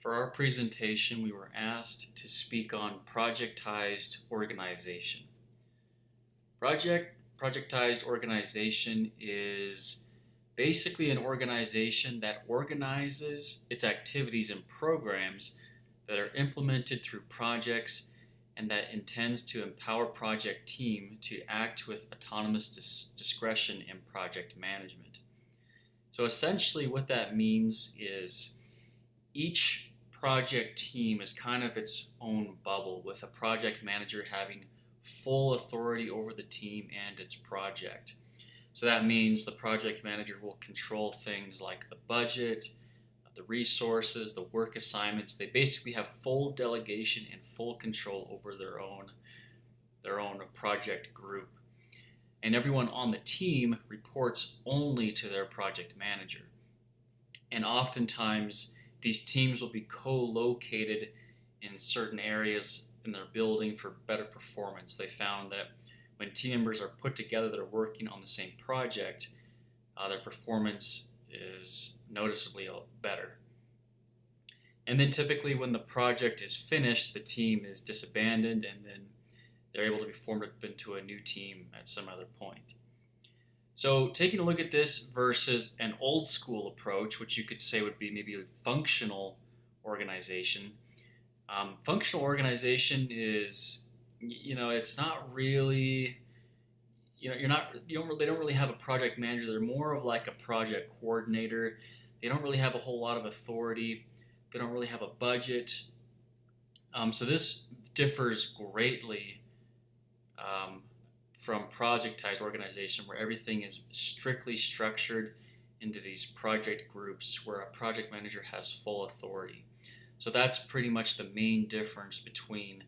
For our presentation, we were asked to speak on projectized organization. Projectized organization is basically an organization that organizes its activities and programs that are implemented through projects and that intends to empower project team to act with autonomous discretion in project management. So essentially what that means is each project team is kind of its own bubble, with a project manager having full authority over the team and its project. So that means the project manager will control things like the budget, the resources, the work assignments. They basically have full delegation and full control over their own project group. And everyone on the team reports only to their project manager. And oftentimes these teams will be co-located in certain areas in their building for better performance. They found that when team members are put together that are working on the same project, their performance is noticeably better. And then typically when the project is finished, the team is disbanded and then they're able to be formed up into a new team at some other point. So taking a look at this versus an old school approach, which you could say would be maybe a functional organization. Functional organization is, it's not really, they don't really have a project manager. They're more of like a project coordinator. They don't really have a whole lot of authority. They don't really have a budget. So this differs greatly from projectized organization, where everything is strictly structured into these project groups where a project manager has full authority. So that's pretty much the main difference between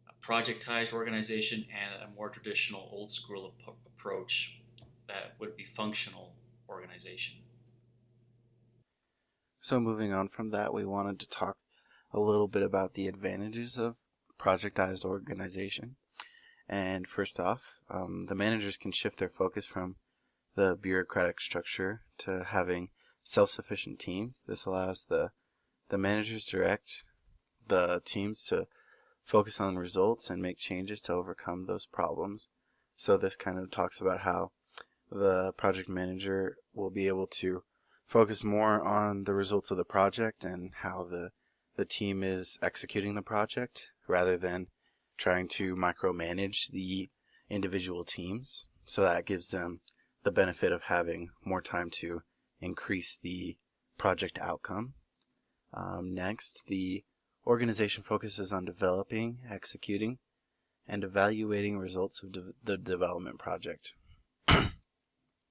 a projectized organization and a more traditional old school approach that would be functional organization. So moving on from that, we wanted to talk a little bit about the advantages of projectized organization. And first off, the managers can shift their focus from the bureaucratic structure to having self-sufficient teams. This allows the managers direct the teams to focus on results and make changes to overcome those problems. So this kind of talks about how the project manager will be able to focus more on the results of the project and how the team is executing the project, rather than trying to micromanage the individual teams. So that gives them the benefit of having more time to increase the project outcome. Next, the organization focuses on developing, executing, and evaluating results of the development project.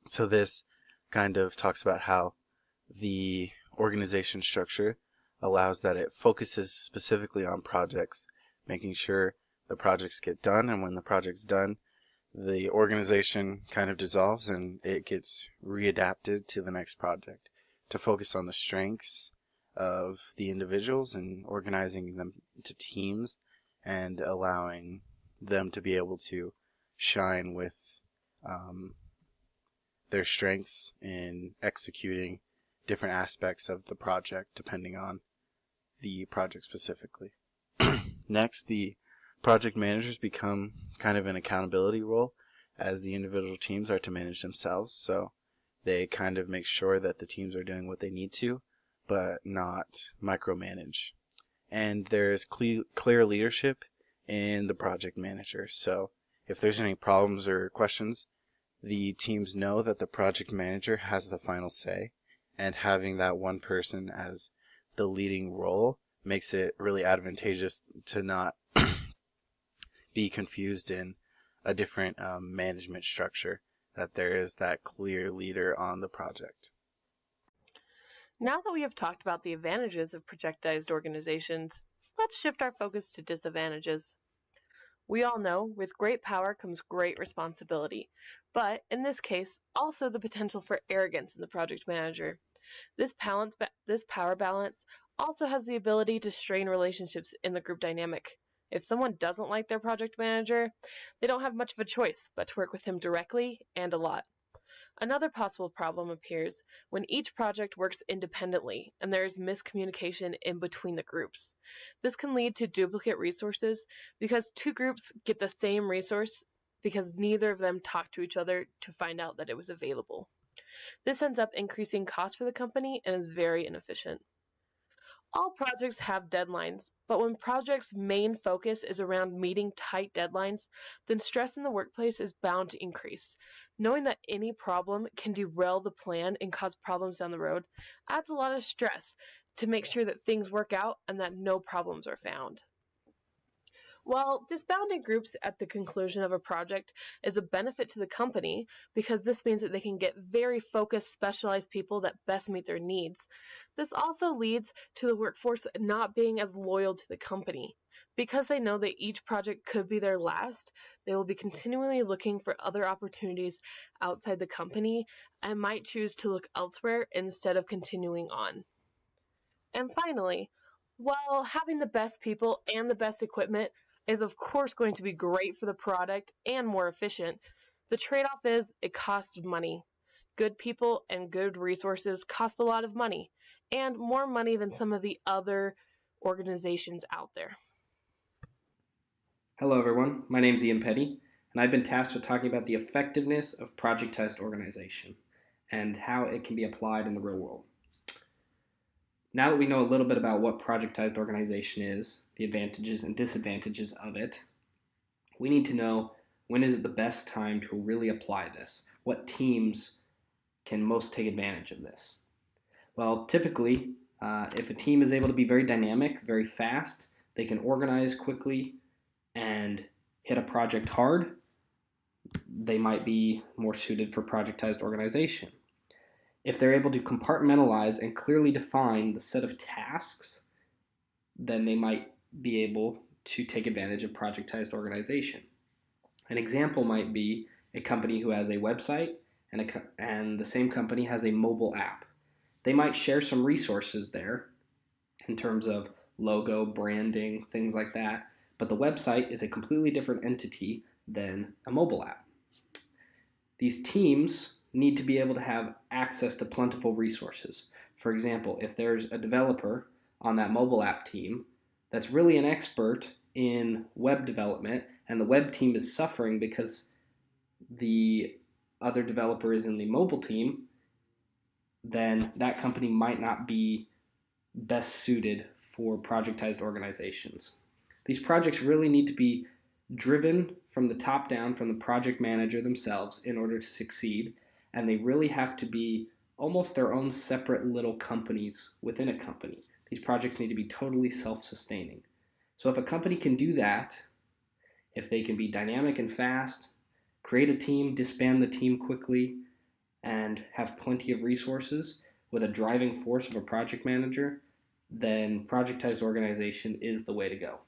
So this kind of talks about how the organization structure allows that it focuses specifically on projects, making sure the projects get done, and when the project's done, the organization kind of dissolves and it gets readapted to the next project to focus on the strengths of the individuals and organizing them into teams and allowing them to be able to shine with their strengths in executing different aspects of the project depending on the project specifically. Next, the project managers become kind of an accountability role, as the individual teams are to manage themselves. So they kind of make sure that the teams are doing what they need to, but not micromanage. And there's clear leadership in the project manager. So if there's any problems or questions, the teams know that the project manager has the final say, and having that one person as the leading role makes it really advantageous to not be confused in a different management structure, that there is that clear leader on the project. Now that we have talked about the advantages of projectized organizations, let's shift our focus to disadvantages. We all know with great power comes great responsibility, but in this case, also the potential for arrogance in the project manager. This power balance also has the ability to strain relationships in the group dynamic. If someone doesn't like their project manager, they don't have much of a choice but to work with him directly and a lot. Another possible problem appears when each project works independently and there is miscommunication in between the groups. This can lead to duplicate resources because two groups get the same resource because neither of them talked to each other to find out that it was available. This ends up increasing costs for the company and is very inefficient. All projects have deadlines, but when projects' main focus is around meeting tight deadlines, then stress in the workplace is bound to increase. Knowing that any problem can derail the plan and cause problems down the road adds a lot of stress to make sure that things work out and that no problems are found. While disbanding groups at the conclusion of a project is a benefit to the company because this means that they can get very focused, specialized people that best meet their needs, this also leads to the workforce not being as loyal to the company. Because they know that each project could be their last, they will be continually looking for other opportunities outside the company and might choose to look elsewhere instead of continuing on. And finally, while having the best people and the best equipment is of course going to be great for the product and more efficient, the trade-off is it costs money. Good people and good resources cost a lot of money, and more money than some of the other organizations out there. Hello everyone, my name is Ian Petty, and I've been tasked with talking about the effectiveness of projectized organization and how it can be applied in the real world. Now that we know a little bit about what projectized organization is, the advantages and disadvantages of it, we need to know when is it the best time to really apply this? What teams can most take advantage of this? Well, typically, if a team is able to be very dynamic, very fast, they can organize quickly and hit a project hard, they might be more suited for projectized organization. If they're able to compartmentalize and clearly define the set of tasks, then they might be able to take advantage of projectized organization. An example might be a company who has a website and the same company has a mobile app. They might share some resources there in terms of logo, branding, things like that, but the website is a completely different entity than a mobile app. These teams need to be able to have access to plentiful resources. For example, if there's a developer on that mobile app team that's really an expert in web development and the web team is suffering because the other developer is in the mobile team, then that company might not be best suited for projectized organizations. These projects really need to be driven from the top down, from the project manager themselves in order to succeed, and they really have to be almost their own separate little companies within a company. These projects need to be totally self-sustaining. So if a company can do that, if they can be dynamic and fast, create a team, disband the team quickly, and have plenty of resources with a driving force of a project manager, then projectized organization is the way to go.